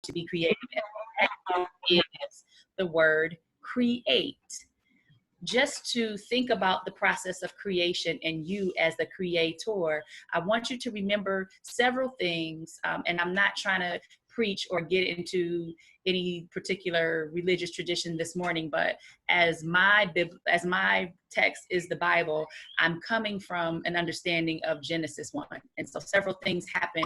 to be creative is the word create. Just to think about the process of creation and you as the creator, I want you to remember several things, and I'm not trying to preach or get into any particular religious tradition this morning, but as my text is the Bible, I'm coming from an understanding of Genesis 1. And so several things happen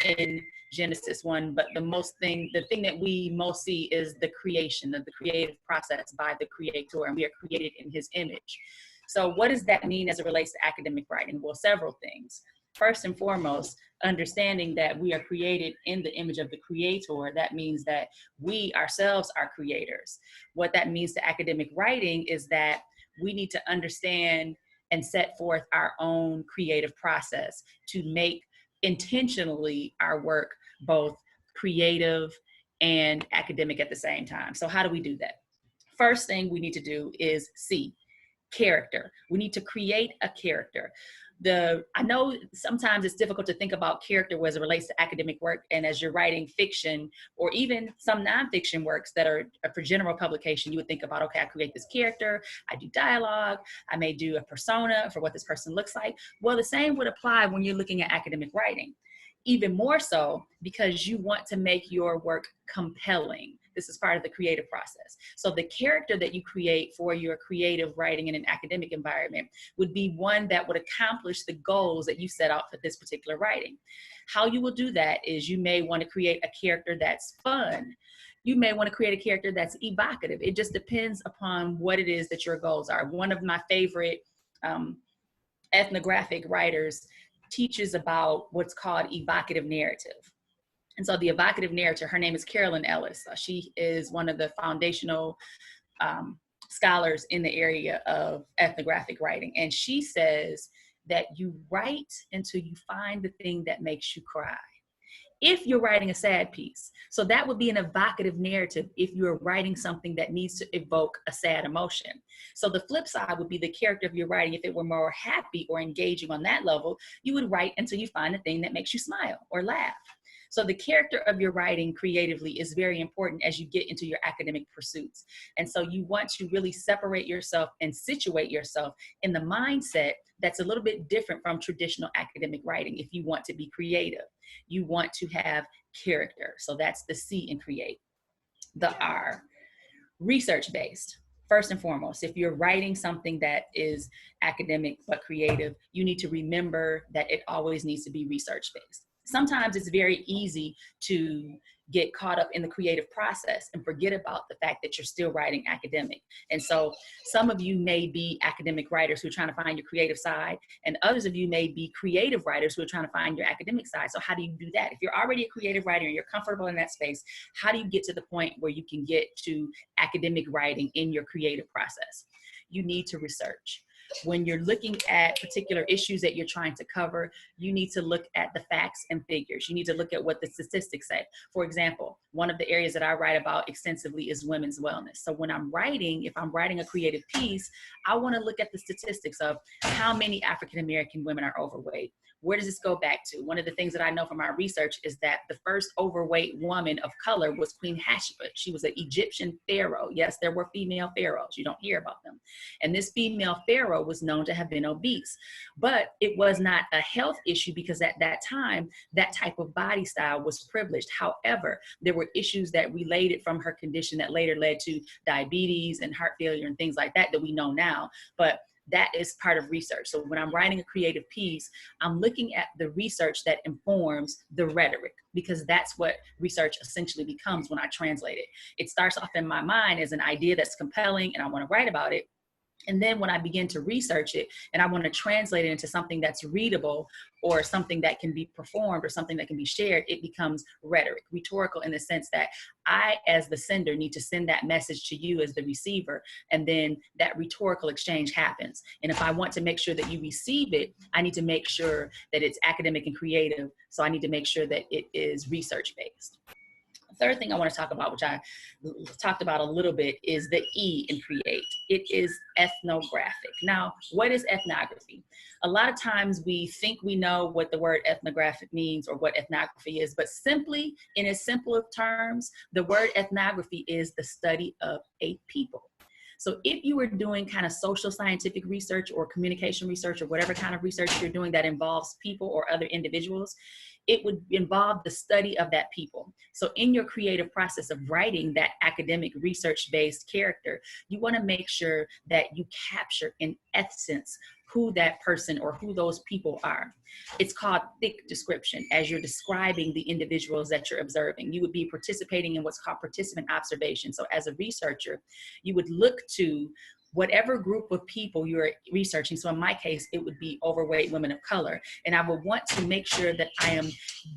in Genesis 1, but the thing that we most see is the creation of the creative process by the creator, and we are created in his image. So what does that mean as it relates to academic writing? Well, several things. First and foremost, understanding that we are created in the image of the creator. That means that we ourselves are creators. What that means to academic writing is that we need to understand and set forth our own creative process to make intentionally our work both creative and academic at the same time. So how do we do that? First thing we need to do is C, character. We need to create a character. I know sometimes it's difficult to think about character as it relates to academic work, and as you're writing fiction or even some nonfiction works that are for general publication, you would think about, okay, I create this character, I do dialogue, I may do a persona for what this person looks like. Well, the same would apply when you're looking at academic writing. Even more so because you want to make your work compelling. This is part of the creative process. So the character that you create for your creative writing in an academic environment would be one that would accomplish the goals that you set out for this particular writing. How you will do that is you may want to create a character that's fun. You may want to create a character that's evocative. It just depends upon what it is that your goals are. One of my favorite ethnographic writers teaches about what's called evocative narrative. And so the evocative narrator, her name is Carolyn Ellis. She is one of the foundational scholars in the area of ethnographic writing. And she says that you write until you find the thing that makes you cry. If you're writing a sad piece. So that would be an evocative narrative if you're writing something that needs to evoke a sad emotion. So the flip side would be the character of your writing. If it were more happy or engaging on that level, you would write until you find the thing that makes you smile or laugh. So the character of your writing creatively is very important as you get into your academic pursuits. And so you want to really separate yourself and situate yourself in the mindset that's a little bit different from traditional academic writing. If you want to be creative, you want to have character. So that's the C in create. The R, research-based. First and foremost, if you're writing something that is academic but creative, you need to remember that it always needs to be research-based. Sometimes it's very easy to get caught up in the creative process and forget about the fact that you're still writing academic. And so some of you may be academic writers who are trying to find your creative side, and others of you may be creative writers who are trying to find your academic side. So how do you do that? If you're already a creative writer and you're comfortable in that space, how do you get to the point where you can get to academic writing in your creative process? You need to research. When you're looking at particular issues that you're trying to cover, you need to look at the facts and figures. You need to look at what the statistics say. For example, one of the areas that I write about extensively is women's wellness. So when I'm writing, if I'm writing a creative piece, I want to look at the statistics of how many African-American women are overweight. Where does this go back to? One of the things that I know from our research is that the first overweight woman of color was Queen Hatshepsut. She was an Egyptian pharaoh. Yes, there were female pharaohs. You don't hear about them. And this female pharaoh was known to have been obese, but it was not a health issue because at that time, that type of body style was privileged. However, there were issues that related from her condition that later led to diabetes and heart failure and things like that we know now. But that is part of research. So when I'm writing a creative piece, I'm looking at the research that informs the rhetoric, because that's what research essentially becomes when I translate it. It starts off in my mind as an idea that's compelling and I want to write about it. And then when I begin to research it and I want to translate it into something that's readable or something that can be performed or something that can be shared, it becomes rhetoric, rhetorical, in the sense that I, as the sender, need to send that message to you as the receiver. And then that rhetorical exchange happens. And if I want to make sure that you receive it, I need to make sure that it's academic and creative. So I need to make sure that it is research-based. Third thing I want to talk about, which I talked about a little bit, is the E in create. It is ethnographic. Now, what is ethnography? A lot of times we think we know what the word ethnographic means or what ethnography is, but simply, in its simple terms, the word ethnography is the study of a people. So if you were doing kind of social scientific research or communication research or whatever kind of research you're doing that involves people or other individuals, it would involve the study of that people. So in your creative process of writing that academic research-based character, you want to make sure that you capture in essence who that person or who those people are. It's called thick description. As you're describing the individuals that you're observing, you would be participating in what's called participant observation. So as a researcher, you would look to whatever group of people you're researching. So in my case, it would be overweight women of color. And I would want to make sure that I am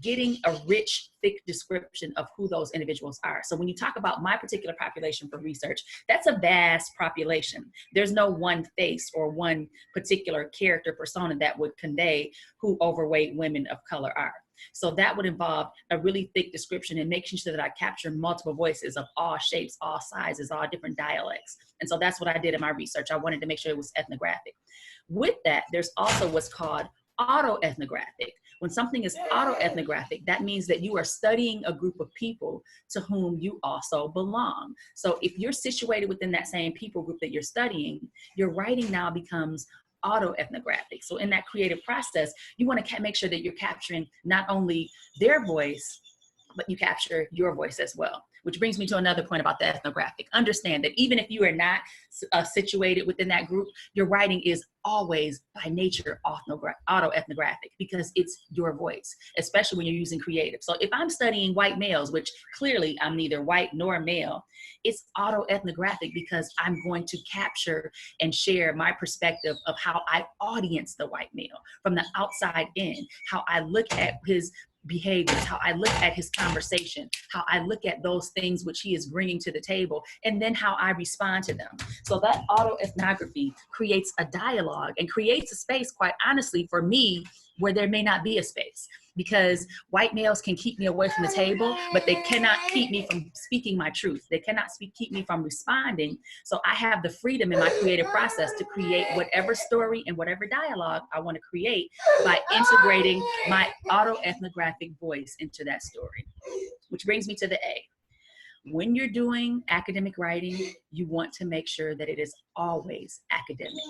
getting a rich, thick description of who those individuals are. So when you talk about my particular population for research, that's a vast population. There's no one face or one particular character persona that would convey who overweight women of color are. So that would involve a really thick description and making sure that I capture multiple voices of all shapes, all sizes, all different dialects. And so that's what I did in my research. I wanted to make sure it was ethnographic. With that, there's also what's called autoethnographic. When something is autoethnographic, that means that you are studying a group of people to whom you also belong. So if you're situated within that same people group that you're studying, your writing now becomes autoethnographic. So in that creative process, you want to make sure that you're capturing not only their voice, but you capture your voice as well. Which brings me to another point about the ethnographic. Understand that even if you are not situated within that group, your writing is always by nature autoethnographic because it's your voice, especially when you're using creative. So if I'm studying white males, which clearly I'm neither white nor male, it's autoethnographic because I'm going to capture and share my perspective of how I audience the white male from the outside in, how I look at his behaviors, how I look at his conversation, how I look at those things which he is bringing to the table, and then how I respond to them. So that autoethnography creates a dialogue and creates a space, quite honestly, for me, where there may not be a space. Because white males can keep me away from the table, but they cannot keep me from speaking my truth. They cannot keep me from responding. So I have the freedom in my creative process to create whatever story and whatever dialogue I want to create by integrating my autoethnographic voice into that story. Which brings me to the A. When you're doing academic writing, you want to make sure that it is always academic.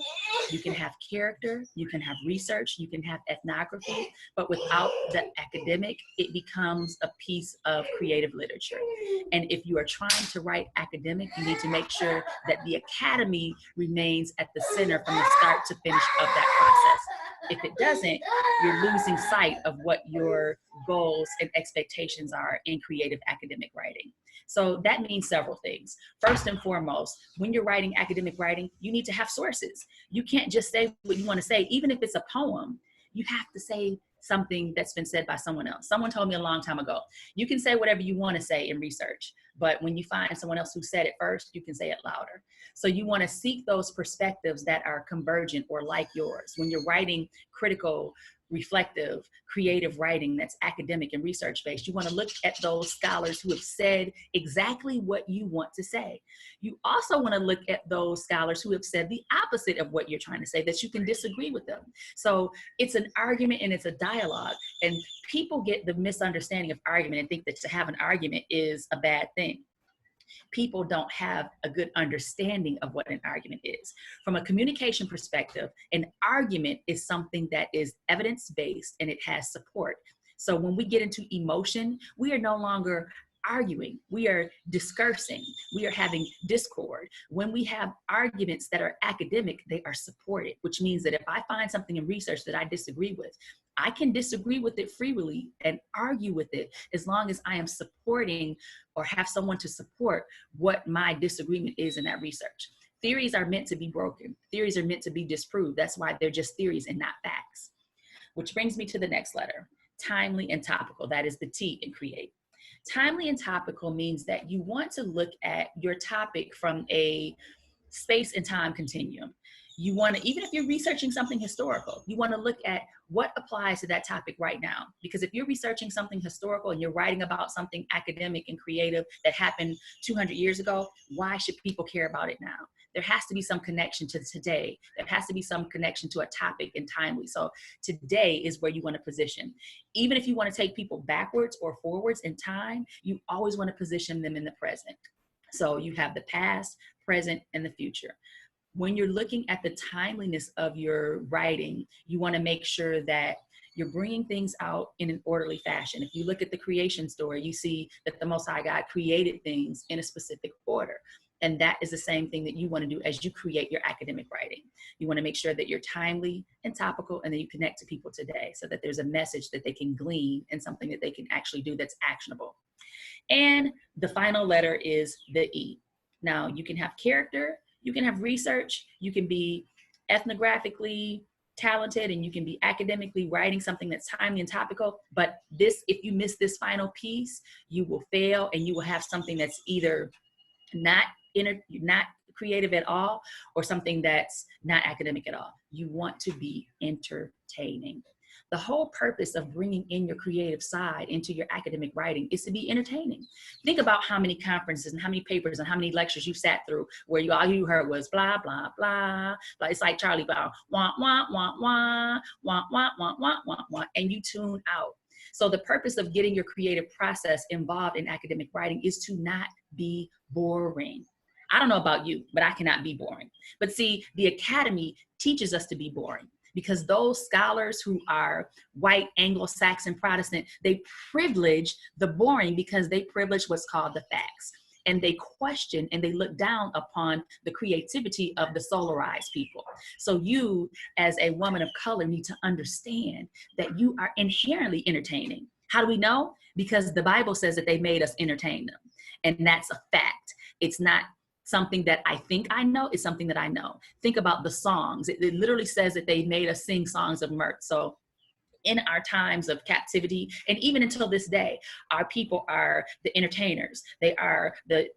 You can have character, you can have research, you can have ethnography, but without the academic, it becomes a piece of creative literature. And if you are trying to write academic, you need to make sure that the academy remains at the center from the start to finish of that process. If it doesn't, you're losing sight of what your goals and expectations are in creative academic writing. So that means several things. First and foremost, when you're writing academic writing, you need to have sources. You can't just say what you want to say. Even if it's a poem, you have to say something that's been said by someone else. Someone told me a long time ago, you can say whatever you want to say in research, but when you find someone else who said it first, you can say it louder. So you want to seek those perspectives that are convergent or like yours. When you're writing critical, reflective, creative writing that's academic and research-based, you want to look at those scholars who have said exactly what you want to say. You also want to look at those scholars who have said the opposite of what you're trying to say, that you can disagree with them. So it's an argument and it's a dialogue. And people get the misunderstanding of argument and think that to have an argument is a bad thing. People don't have a good understanding of what an argument is. From a communication perspective, an argument is something that is evidence-based and it has support. So when we get into emotion, we are no longer arguing, we are discursing, we are having discord. When we have arguments that are academic, they are supported, which means that if I find something in research that I disagree with, I can disagree with it freely and argue with it as long as I am supporting or have someone to support what my disagreement is in that research. Theories are meant to be broken. Theories are meant to be disproved. That's why they're just theories and not facts. Which brings me to the next letter, timely and topical. That is the T in create. Timely and topical means that you want to look at your topic from a space and time continuum. You want to, even if you're researching something historical, you want to look at what applies to that topic right now. Because if you're researching something historical and you're writing about something academic and creative that happened 200 years ago, why should people care about it now? There has to be some connection to today. There has to be some connection to a topic and timely. So today is where you want to position. Even if you want to take people backwards or forwards in time, you always want to position them in the present. So you have the past, present, and the future. When you're looking at the timeliness of your writing, you want to make sure that you're bringing things out in an orderly fashion. If you look at the creation story, you see that the Most High God created things in a specific order. And that is the same thing that you want to do as you create your academic writing. You want to make sure that you're timely and topical, and that you connect to people today so that there's a message that they can glean and something that they can actually do that's actionable. And the final letter is the E. Now, you can have character, you can have research, you can be ethnographically talented, and you can be academically writing something that's timely and topical. But this, if you miss this final piece, you will fail, and you will have something that's either not creative at all, or something that's not academic at all. You want to be entertaining. The whole purpose of bringing in your creative side into your academic writing is to be entertaining. Think about how many conferences and how many papers and how many lectures you sat through where all you heard was blah, blah, blah. But it's like Charlie Brown, wah, wah, wah, wah, wah, wah, wah, wah, wah, wah, and you tune out. So the purpose of getting your creative process involved in academic writing is to not be boring. I don't know about you, but I cannot be boring. But see, the academy teaches us to be boring, because those scholars who are white, Anglo-Saxon, Protestant, they privilege the boring because they privilege what's called the facts. And they question and they look down upon the creativity of the solarized people. So you, as a woman of color, need to understand that you are inherently entertaining. How do we know? Because the Bible says that they made us entertain them. And that's a fact. It's not something that I think I know, it's something that I know. Think about the songs. It literally says that they made us sing songs of mirth. So in our times of captivity, and even until this day, our people are the entertainers. They are the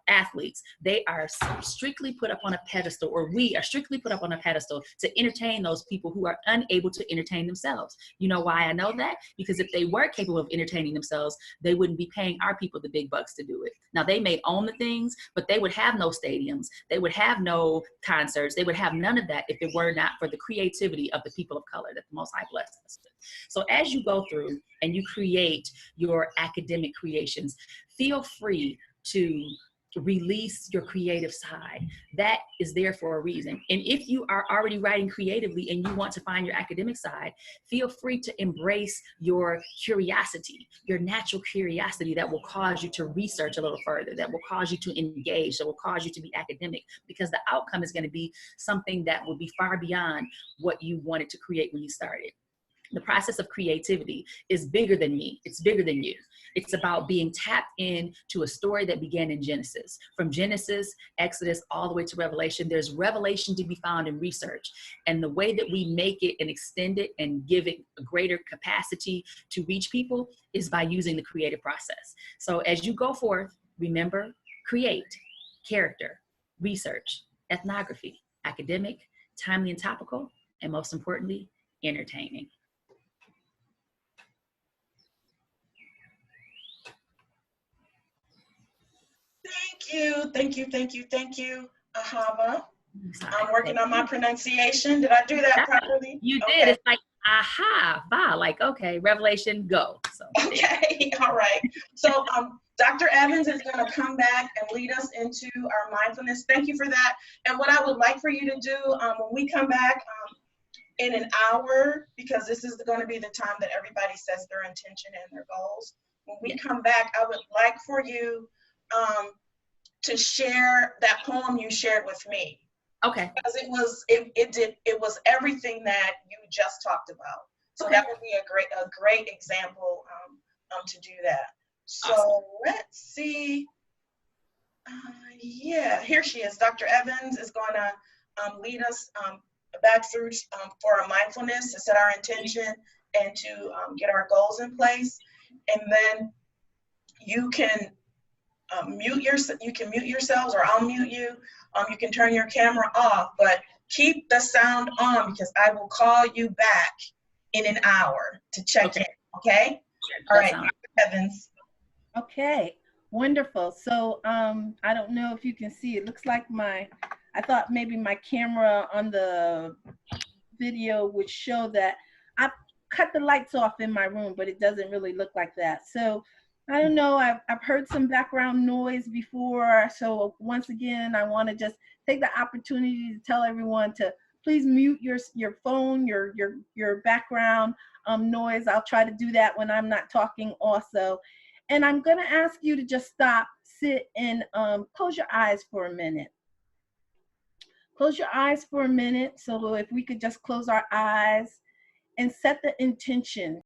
athletes. They are strictly put up on a pedestal, or we are strictly put up on a pedestal to entertain those people who are unable to entertain themselves. You know why I know that? Because if they were capable of entertaining themselves, they wouldn't be paying our people the big bucks to do it. Now, they may own the things, but they would have no stadiums. They would have no concerts. They would have none of that if it were not for the creativity of the people of color that the Most High blessed us with. So as you go through and you create your academic creations, feel free to release your creative side. That is there for a reason. And if you are already writing creatively and you want to find your academic side, feel free to embrace your curiosity, your natural curiosity that will cause you to research a little further, that will cause you to engage, that will cause you to be academic, because the outcome is going to be something that will be far beyond what you wanted to create when you started. The process of creativity is bigger than me. It's bigger than you. It's about being tapped into a story that began in Genesis. From Genesis, Exodus, all the way to Revelation, there's revelation to be found in research. And the way that we make it and extend it and give it a greater capacity to reach people is by using the creative process. So as you go forth, remember, create, character, research, ethnography, academic, timely and topical, and most importantly, entertaining. Thank you, Ahava. I'm working on my pronunciation. Did I do that properly? You did. It's like, aha, va, like, okay, Revelation, go. So, okay, all right. So Dr. Evans is going to come back and lead us into our mindfulness. Thank you for that. And what I would like for you to do when we come back in an hour, because this is going to be the time that everybody sets their intention and their goals. When we come back, I would like for you to share that poem you shared with me. Okay. Because it was everything that you just talked about. So that would be a great example to do that. So awesome. Let's see. Yeah, here she is. Dr. Evans is going to lead us back through for our mindfulness, to set our intention and to get our goals in place. And then you can mute yourselves, or I'll mute you. You can turn your camera off, but keep the sound on because I will call you back in an hour to check in, okay? All right, Dr. Evans. Okay, wonderful. So I don't know if you can see, it looks like I thought maybe my camera on the video would show that I've cut the lights off in my room, but it doesn't really look like that. So I don't know, I've heard some background noise before. So once again, I want to just take the opportunity to tell everyone to please mute your phone, your background noise. I'll try to do that when I'm not talking also. And I'm going to ask you to just stop, sit, and close your eyes for a minute. Close your eyes for a minute. So if we could just close our eyes and set the intention